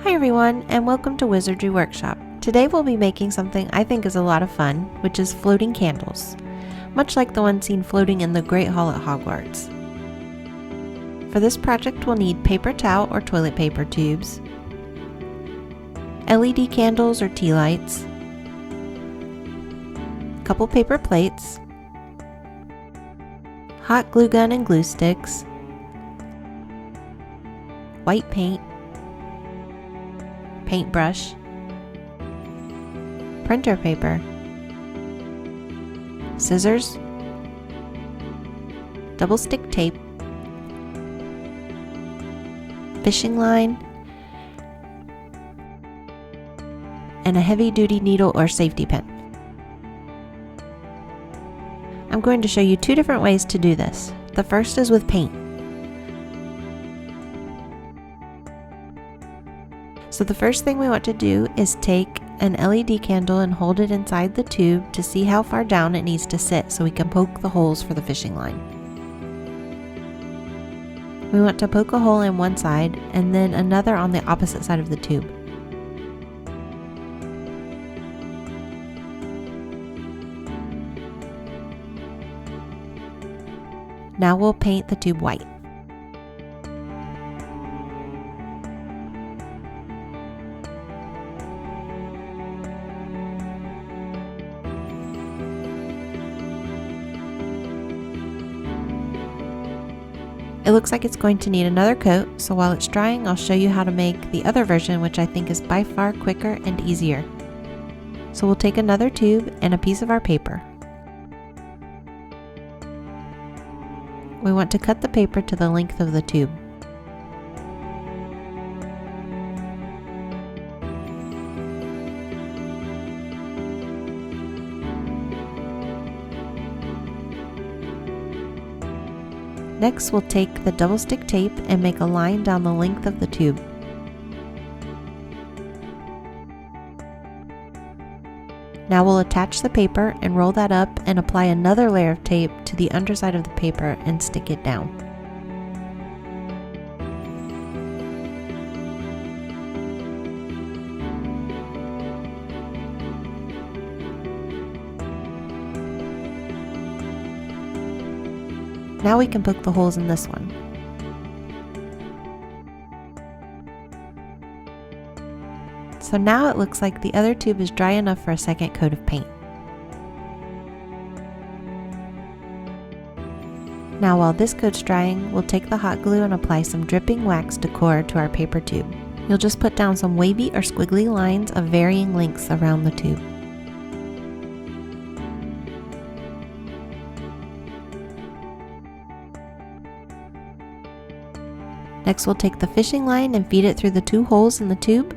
Hi everyone, and welcome to Wizardry Workshop. Today we'll be making something I think is a lot of fun, which is floating candles, much like the one seen floating in the Great Hall at Hogwarts. For this project we'll need paper towel or toilet paper tubes, LED candles or tea lights, a couple paper plates, hot glue gun and glue sticks, white paint, paintbrush, printer paper, scissors, double stick tape, fishing line, and a heavy-duty needle or safety pin. I'm going to show you two different ways to do this. The first is with paint. So the first thing we want to do is take an LED candle and hold it inside the tube to see how far down it needs to sit so we can poke the holes for the fishing line. We want to poke a hole in one side and then another on the opposite side of the tube. Now we'll paint the tube white. It looks like it's going to need another coat, so while it's drying I'll show you how to make the other version, which I think is by far quicker and easier. So we'll take another tube and a piece of our paper. We want to cut the paper to the length of the tube. Next, we'll take the double stick tape and make a line down the length of the tube. Now we'll attach the paper and roll that up and apply another layer of tape to the underside of the paper and stick it down. Now we can poke the holes in this one. So now it looks like the other tube is dry enough for a second coat of paint. Now while this coat's drying, we'll take the hot glue and apply some dripping wax decor to our paper tube. You'll just put down some wavy or squiggly lines of varying lengths around the tube. Next we'll take the fishing line and feed it through the two holes in the tube.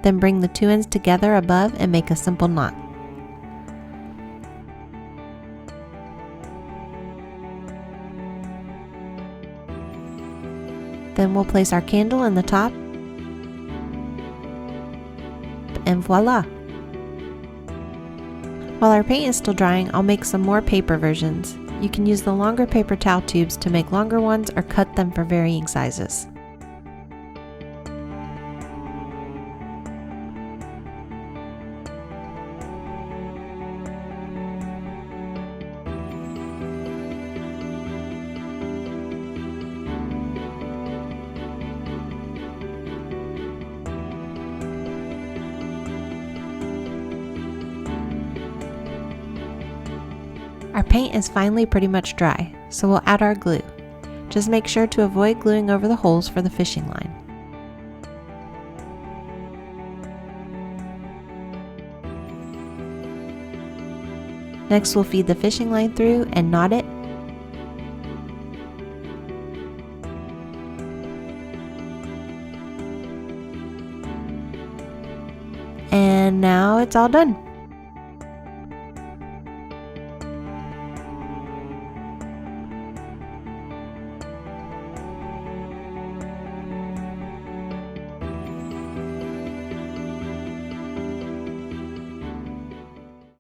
Then bring the two ends together above and make a simple knot. Then we'll place our candle in the top, and voila! While our paint is still drying, I'll make some more paper versions. You can use the longer paper towel tubes to make longer ones or cut them for varying sizes. Our paint is finally pretty much dry, so we'll add our glue. Just make sure to avoid gluing over the holes for the fishing line. Next we'll feed the fishing line through and knot it. And now it's all done.